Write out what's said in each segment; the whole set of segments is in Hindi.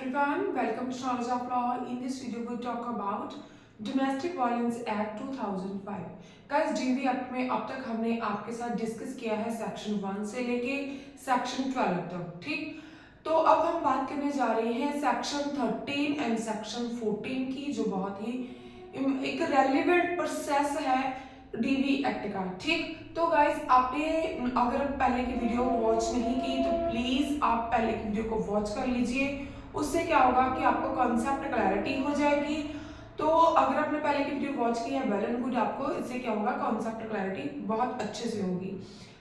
everyone, welcome to Knowledge of Law. In this video, we talk about Domestic Violence Act 2005. Guys, DV act में अब तक हमने आपके साथ डिस्कस किया है सेक्शन 1 से लेके सेक्शन 12 तक, ठीक। तो अब हम बात करने जा रहे हैं सेक्शन 13 एंड सेक्शन 14 की, जो बहुत ही एक रेलिवेंट प्रोसेस है डीवी एक्ट का, ठीक। तो गाइस, आपने अगर पहले की वीडियो वॉच नहीं की तो प्लीज आप पहले की वीडियो को वॉच कर लीजिए। उससे क्या होगा कि आपको कॉन्सेप्ट क्लैरिटी हो जाएगी। तो अगर आपने पहले की वीडियो वॉच की है, वेल एंड गुड, आपको इससे क्या होगा, कॉन्सेप्ट क्लैरिटी बहुत अच्छे से होगी।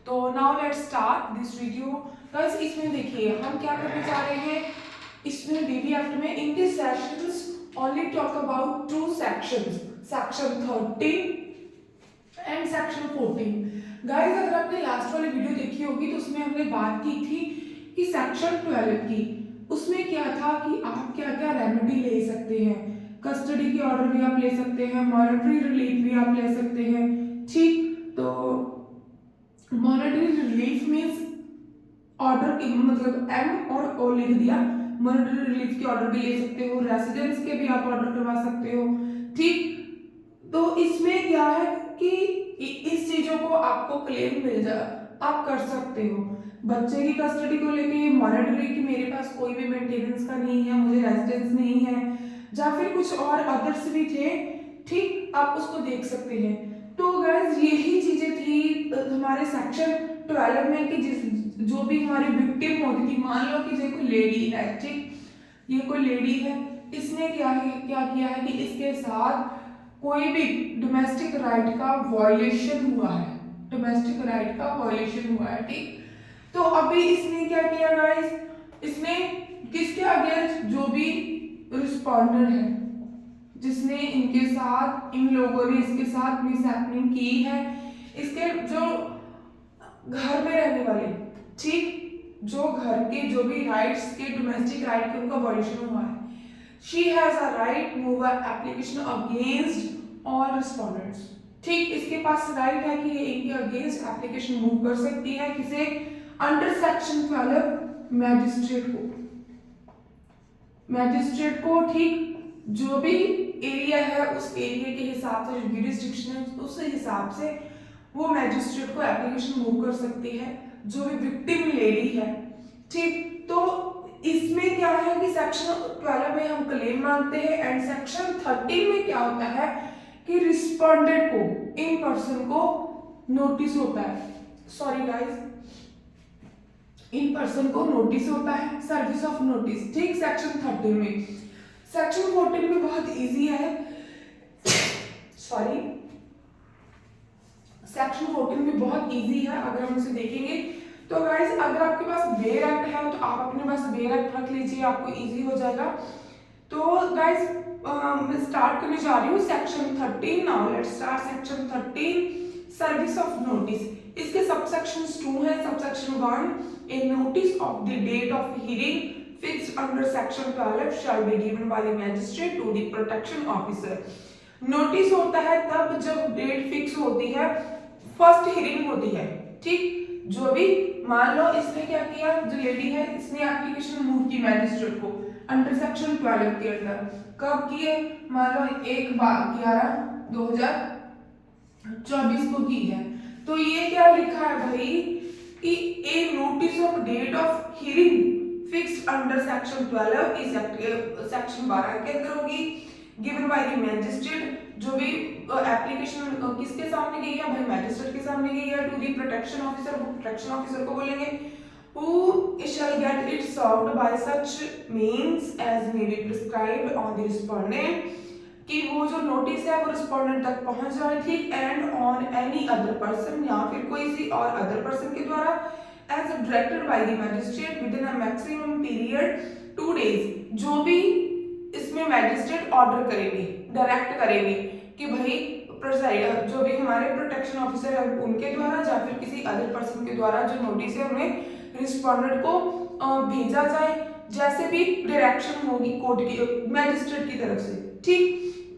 तो now let's start this video. Guys, इसमें देखिए हम क्या करने जा रहे हैं। इसमें डीवी एक्ट में in this sessions only talk about two sections, section 13 and section 14। Guys, अगर आपने लास्ट वाली वीडियो देखी होगी तो उसमें हमने बात की थी कि सेक्शन 12 की, उसमें क्या था कि आप क्या क्या रेमेडी ले सकते हैं। कस्टडी के ऑर्डर भी आप ले सकते हैं, मॉनेटरी रिलीफ भी आप ले सकते हैं, ठीक। तो मॉनेटरी रिलीफ मींस ऑर्डर की मतलब एम और ओ लिख दिया। मॉनेटरी रिलीफ के ऑर्डर भी ले सकते हो, रेसिडेंस के भी आप ऑर्डर करवा सकते हो, ठीक। तो इसमें क्या है कि इस चीजों को आपको क्लेम मिल जा, आप कर सकते हो। बच्चे की कस्टडी को लेके मॉनेटरी की मेरे पास कोई भी मेंटेनेंस का नहीं है, मुझे रेजिडेंस नहीं है, या फिर कुछ और अदर्स भी थे, ठीक, आप उसको देख सकते हैं। तो गाइस, यही चीजें थी हमारे सेक्शन 12 में कि जो भी हमारी विक्टिम होती थी, मान लो कि कोई लेडी है, ठीक, ये कोई लेडी है, इसने क्या किया है कि इसके साथ कोई भी डोमेस्टिक राइट का वायलेशन हुआ है, डोमेस्टिक राइट का वायलेशन हुआ है, ठीक। तो अभी इसने क्या किया गाइस, इसने किसके अगेंस्ट, जो भी रिस्पॉन्डर है, जिसने इनके साथ, इन लोगों ने इसके साथ मिसहैपनिंग की है, इसके जो घर में रहने वाले, ठीक, जो घर के जो भी राइट्स के, डोमेस्टिक राइट के उनका वायलेशन हुआ है, she has a right move application against all respondents, ठीक। इसके पास राइट है कि ये इनके अगेंस्ट एप्लीकेशन मूव कर सकती है, किसे, अंडर सेक्शन 12 मैजिस्ट्रेट को, ठीक। जो भी एरिया है उस एरिया के हिसाब से, जो जुरिस्डिक्शन है उस हिसाब से वो मैजिस्ट्रेट को एप्लीकेशन मूव कर सकती है, जो भी विक्टिम लेडी है, ठीक। तो इसमें क्या है कि सेक्शन 12 में हम क्लेम मांगते हैं एंड सेक्शन 13 में क्या होता है कि रिस्पोंडेंट को, इन पर्सन को नोटिस होता है, सॉरी गाइस, इन पर्सन को नोटिस होता है, सर्विस ऑफ नोटिस, ठीक, सेक्शन 13 में। सेक्शन 14 में बहुत इजी है, सॉरी, सेक्शन 14 में बहुत इजी है अगर हम इसे देखेंगे। तो गाइस, अगर आपके पास बेयर एक्ट है तो आप अपने पास बेयर एक्ट रख लीजिए, आपको इजी हो जाएगा। तो गाइस, मैं स्टार्ट करने जा रही हूँ section 13। Now let's start section 13, service of notice. इसके सबसेक्शंस 2 है। Subsection 1, A notice of the date of hearing fixed under section 12 shall be given by the magistrate to the protection officer. Notice होता है तब जब डेट फिक्स होती है, फर्स्ट हियरिंग होती है, ठीक। जो भी, मान लो इसने क्या किया, जो लेडी है इसने एप्लीकेशन मूव की मैजिस्ट्रेट को अंडर सेक्शन 12 के अंदर, कब किए, मान लो 1/11/2024 को की है। तो ये क्या लिखा है भाई कि A notice of date of hearing fixed under section 12 is section 12 के अंदर होगी, गिवन बाय द मैजिस्ट्रेट। जो भी एप्लीकेशन किसके सामने गई है भाई, मैजिस्ट्रेट के सामने गई है, to the protection officer, protection officer को बोलेंगे, who shall get it served by such means as may be prescribed on the respondent, कि वो जो नोटिस है वो रिस्पोंडेंट तक पहुंच जाए, ठीक, and on any other person, या फिर कोई सी और अदर पर्सन के द्वारा, as directed by the magistrate within a maximum period 2 days। जो भी इसमें मैजिस्ट्रेट ऑर्डर करेंगे, डायरेक्ट करेंगे कि भाई प्रिसाइड, जो भी हमारे प्रोटेक्शन ऑफिसर है उनके द्वारा या फिर किसी अदर पर्सन के द्वारा जो नोटिस है उन्हें रिस्पोंडेंट को भेजा जाए, जैसे भी डायरेक्शन होगी कोर्ट की, मैजिस्ट्रेट की तरफ से, ठीक।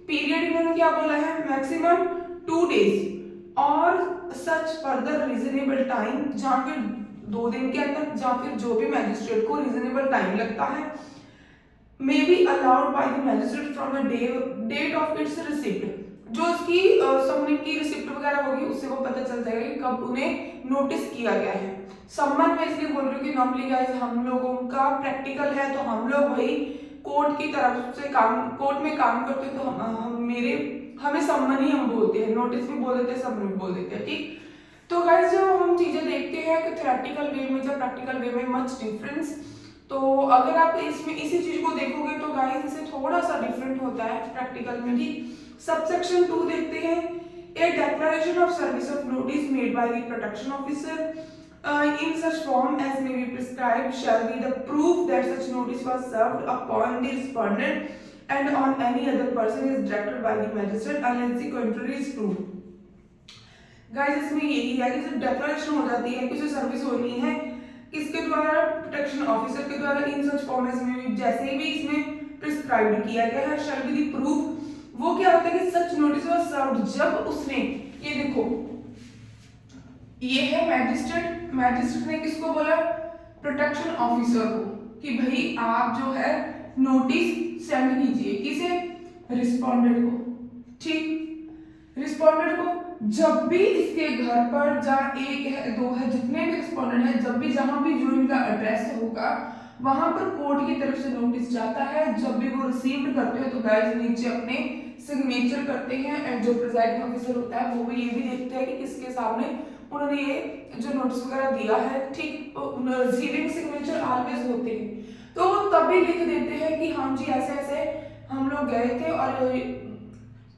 पीरियड इन्होंने क्या बोला है, मैक्सिमम 2 days और सच फर्दर रीजनेबल टाइम, जहाँ फिर 2 दिन के अंदर, या फिर जो भी मैजिस्ट्रेट को रीजनेबल टाइम लगता है, may be allowed by the magistrate from the date of its receipt. जो उसकी समन की रिसिप्ट वगैरह होगी उससे वो पता चल जाएगा कि कब उन्हें नोटिस किया गया है। सम्मन में इसलिए बोल रही हूँ कि नॉर्मली गाइस हम लोगों का प्रैक्टिकल है तो हम लोग वही कोर्ट की तरफ से काम, कोर्ट में काम करते हैं तो हमें सम्मन ही हम बोलते हैं, नोटिस भी बोल देते हैं, सम्मन भी बोल देते हैं, ठीक। तो गाइस जब हम चीजें देखते हैं कि थ्योरेटिकल वे में जब प्रैक्टिकल वे में मच डिफरेंस, तो अगर आप इसमें इसी चीज को देखोगे तो गाइस इससे थोड़ा सा डिफरेंट होता है प्रैक्टिकल में, ठीक। सबसेक्शन 2 देखते हैं, ए declaration of service of notice made by the protection officer in such form as may be prescribed shall be the proof that such notice was served upon the respondent and on any other person is directed by the magistrate unless the contrary is proved। Guys इसमें यही है कि जब डिक्लेरेशन हो जाती है, कुछ सर्विस होनी है किसके द्वारा, प्रोटेक्शन ऑफिसर के द्वारा, in such form as may be, जैसे भी इसमें प्रिस्क्राइब किया गया है, शैल बी द प्रूफ। वो क्या होता है कि सच नोटिस वाज सर्व्ड, जब उसने, ये देखो ये है मैजिस्ट्रेट, मैजिस्ट्रेट ने किसको बोला, प्रोटेक्शन ऑफिसर को, कि भाई आप जो है नोटिस सेंड कीजिए, किसे, रिस्पोंडेंट को, ठीक। रिस्पोंडेंट को जब भी इसके घर पर, जहाँ एक है दो है जितने भी रिस्पोंडेंट है, जब भी जहां भी जो इनका एड्रेस होगा वहां पर कोर्ट की तरफ से नोटिस जाता है। जब भी वो रिसीव्ड करते हो तो गाइस नीचे अपने सिग्नेचर करते हैं एंड जो प्रिजाइडिंग ऑफिसर होता है वो भी ये भी देखते हैं कि किसके सामने उन्होंने ये जो नोटिस वगैरह दिया है, ठीक। रिसीविंग सिग्नेचर ऑलवेज होते हैं, तो तभी लिख देते हैं कि हाँ जी ऐसे ऐसे हम लोग गए थे और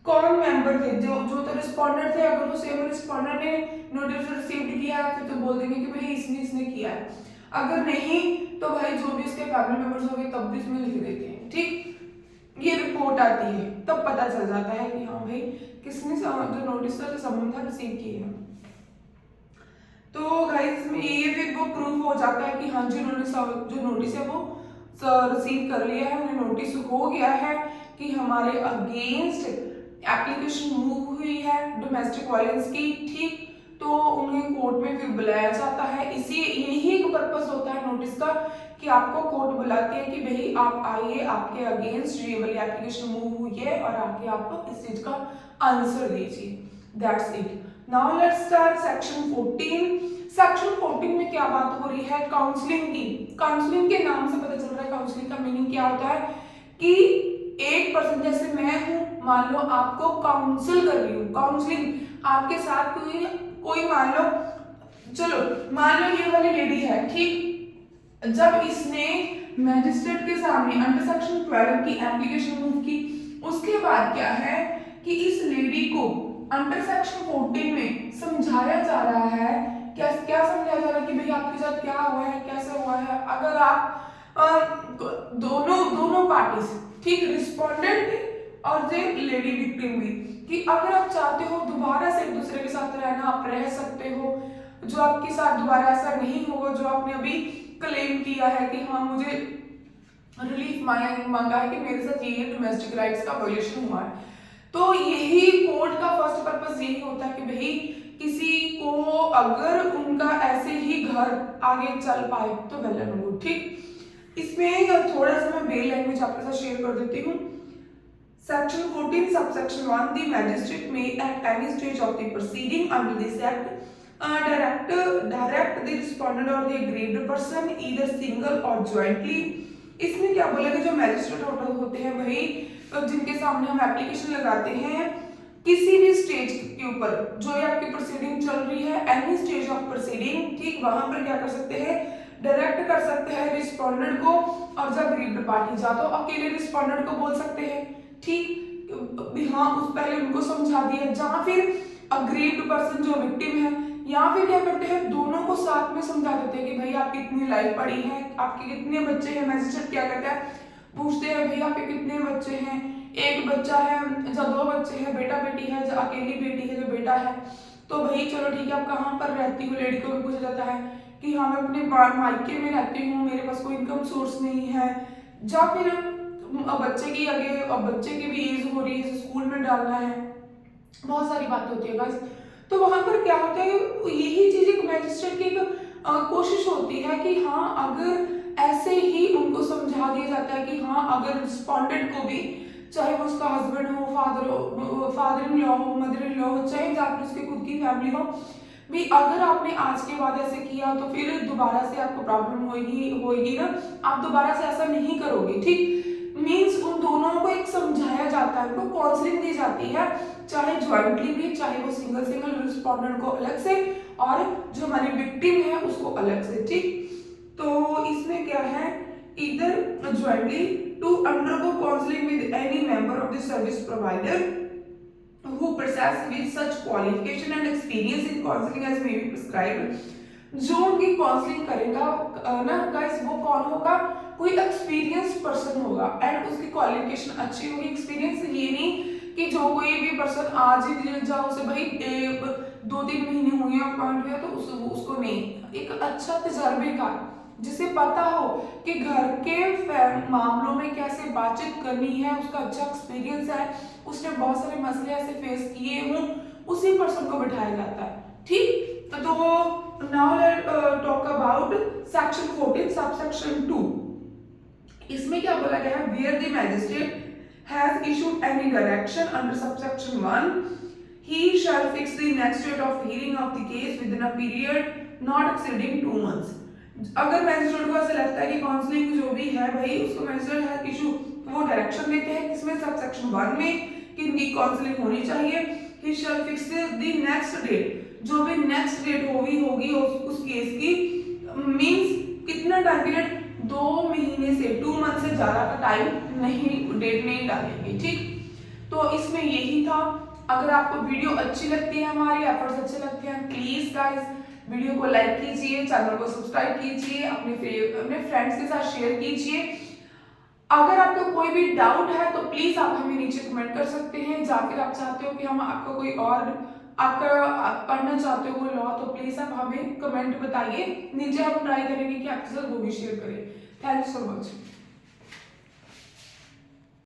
कौन मेंबर थे, जो तो रिस्पोंडेंट थे, अगर वो सेम रिस्पोंडेंट ने नोटिस रिसीव्ड किया है फिर तो बोल देंगे कि भाई इसने किया है, अगर नहीं तो भाई जो भी उसके फैमिली मेंबर्स होंगे तब भी इसमें लिख देते हैं, ठीक। ये रिपोर्ट आती है तब पता चल जाता है कि हाँ भाई किसने जो नोटिस था, जो समन था, रिसीव किया है। तो गाइस इसमें ये फिर वो प्रूफ हो जाता है कि हाँ जी उन्होंने जो नोटिस है वो रिसीव कर लिया है, उन्हें नोटिस हो गया है कि हमारे अगेंस्ट एप्लीकेशन मूव हुई है डोमेस्टिक वायलेंस की, ठीक। तो उन्हें कोर्ट में फिर बुलाया जाता है। इसी यही एक पर्पस होता है नोटिस का कि आपको कोर्ट बुलाती है कि भाई आप आइए, आपके अगेंस्ट ये वाली एप्लीकेशन मूव हुई है और आके आप इस चीज का आंसर दीजिए, that's it. Now let's start section 14। Section 14 में क्या बात हो रही है, काउंसलिंग की। काउंसलिंग के नाम से पता चल रहा है काउंसलिंग का मीनिंग क्या होता है कि एक पर्सन, जैसे मैं हूं, मान लो आपको काउंसिल कर रही हूँ, काउंसलिंग आपके साथ कोई मान लो, चलो मान लो ये वाली लेडी है, ठीक। जब इसने मैजिस्ट्रेट के सामने अंडर सेक्शन 12 की एप्लीकेशन मूव की, उसके बाद क्या है कि इस लेडी को अंडर सेक्शन 14 में समझाया जा रहा है, क्या क्या समझाया जा रहा है कि भाई आपके साथ क्या हुआ है, कैसे हुआ है। अगर आप दोनों पार्टीज, ठीक, रिस्पोंडेंट और जो लेडी विक्टिम भी, कि अगर आप चाहते हो दोबारा से एक दूसरे के साथ रहना, आप रह सकते हो, जो आपके साथ दोबारा ऐसा नहीं होगा जो आपने अभी क्लेम किया है कि हाँ मुझे रिलीफ मांगा है कि मेरे साथ ये डोमेस्टिक राइट्स का वायलेशन हुआ है। तो यही कोर्ट का फर्स्ट पर्पस यही होता है कि भाई किसी को अगर उनका ऐसे ही घर आगे चल पाए तो वेल एंड गुड, ठीक। इसमें थोड़ा सा मैं बेल लैंग्वेज आपके साथ शेयर कर देती हूँ। Section 14, subsection 1, the magistrate may at any stage of the proceeding under this act direct the respondent or the aggrieved person either single or jointly। इसमें क्या बोला कि जो मैजिस्ट्रेट ऑर्डर होते हैं भाई जिनके सामने हम एप्लीकेशन लगाते हैं किसी भी स्टेज के ऊपर, जो आपकी प्रोसीडिंग चल रही है, एनी स्टेज ऑफ प्रोसीडिंग, ठीक, वहां पर क्या कर सकते हैं, डायरेक्ट कर सकते हैं रिस्पोंडेंट को, और जब अग्रीव्ड पार्टी जा तो अकेले रिस्पोंडेंट को बोल सकते हैं, ठीक। हाँ उस पहले उनको समझा दिया, जहां फिर अग्रीव्ड पर्सन जो विक्टिम है, यहाँ फिर क्या करते हैं दोनों को साथ में समझा देते हैं कि भाई आपकी कितनी लाइफ पड़ी है, आपके कितने बच्चे हैं। मैजिस्ट्रेट क्या करता है, पूछते हैं भाई आपके कितने बच्चे हैं, एक बच्चा है, जब दो बच्चे हैं, बेटा बेटी है, जो अकेली बेटी है, जो बेटा है, तो भाई चलो ठीक है आप कहाँ पर रहती हो, लेडी को भी पूछा जाता है कि हाँ मैं अपने मायके में रहती हूँ, मेरे पास कोई इनकम सोर्स नहीं है, या फिर बच्चे की आगे, अब बच्चे की भी एज हो रही है, स्कूल में डालना है, बहुत सारी बातें होती है बस। तो वहां पर क्या होता है, यही चीज एक मैजिस्ट्रेट की एक कोशिश होती है कि हाँ अगर ऐसे ही उनको समझा दिया जाता है कि हाँ, अगर रिस्पोंडेंट को भी, चाहे वो उसका हस्बैंड हो, फादर इन लॉ हो, मदर इन लॉ हो, चाहे या फिर उसकी खुद की फैमिली हो भी, अगर आपने आज के बाद ऐसे किया तो फिर दोबारा से आपको प्रॉब्लम होगी होगी ना, आप दोबारा से ऐसा नहीं करोगे, ठीक। मीन्स उन दोनों को एक समझाया जाता है, उनको काउंसलिंग दी जाती है, चाहे ज्वाइंटली भी, चाहे वो सिंगल सिंगल रिस्पोंडेंट को अलग से और जो हमारी विक्टिम है उसको अलग से, ठीक। तो इसमें क्या है, इधर jointly to undergo counselling with any member of the service provider who possess with such qualification and experience in counseling as may be prescribed। जो उनकी काउंसलिंग करेगा ना गाइस, वो कौन होगा, कोई एक्सपीरियंस पर्सन होगा एंड उसकी क्वालिफिकेशन अच्छी होगी। एक्सपीरियंस ये नहीं कि जो कोई भी पर्सन आज ही जाओ उसे भाई 2-3 महीने हुए अपॉइंट हुए तो उसको नहीं, एक अच्छा तजर्बेकार जिसे पता हो कि घर के मामलों में कैसे बातचीत करनी है, उसका अच्छा एक्सपीरियंस है, उसने बहुत सारे मसले ऐसे फेस किए हों, उसी पर्सन को बिठाया जाता है, ठीक। तो now let talk about section 14 subsection 2। इसमें क्या बोला गया है, where the magistrate has issued any direction under subsection 1 he shall fix the next date of hearing of the case within a period not exceeding 2 months। अगर मैजिस्ट्रेट को ऐसा लगता है कि काउंसलिंग जो भी है भाई उसको मैजिस्ट्रेट है इशू, वो डायरेक्शन देते हैं किसमें, सबसेक्शन 1 में, कि इनकी काउंसलिंग होनी चाहिए। ही शैल फिक्स द नेक्स्ट डेट, जो भी नेक्स्ट डेट होगी उस केस की, मींस कितना टाइम पीरियड, 2 महीने से 2 मंथ से ज्यादा का टाइम नहीं, डेट नहीं डालेंगे, ठीक। तो इसमें यही था। अगर आपको वीडियो अच्छी लगती है, हमारे एफर्ट्स अच्छे लगते हैं, प्लीज गाइस वीडियो को लाइक कीजिए, चैनल को सब्सक्राइब कीजिए, अपने फ्रेंड्स के साथ शेयर कीजिए। अगर आपको कोई भी डाउट है तो प्लीज आप हमें नीचे कमेंट कर सकते हैं, या फिर आप चाहते हो कि हम आपको कोई और आपका आप पढ़ना चाहते हो कोई लॉ, तो प्लीज आप हमें कमेंट बताइए नीचे, हम ट्राई करेंगे कि आपके साथ वो भी शेयर करें। Thank you so much.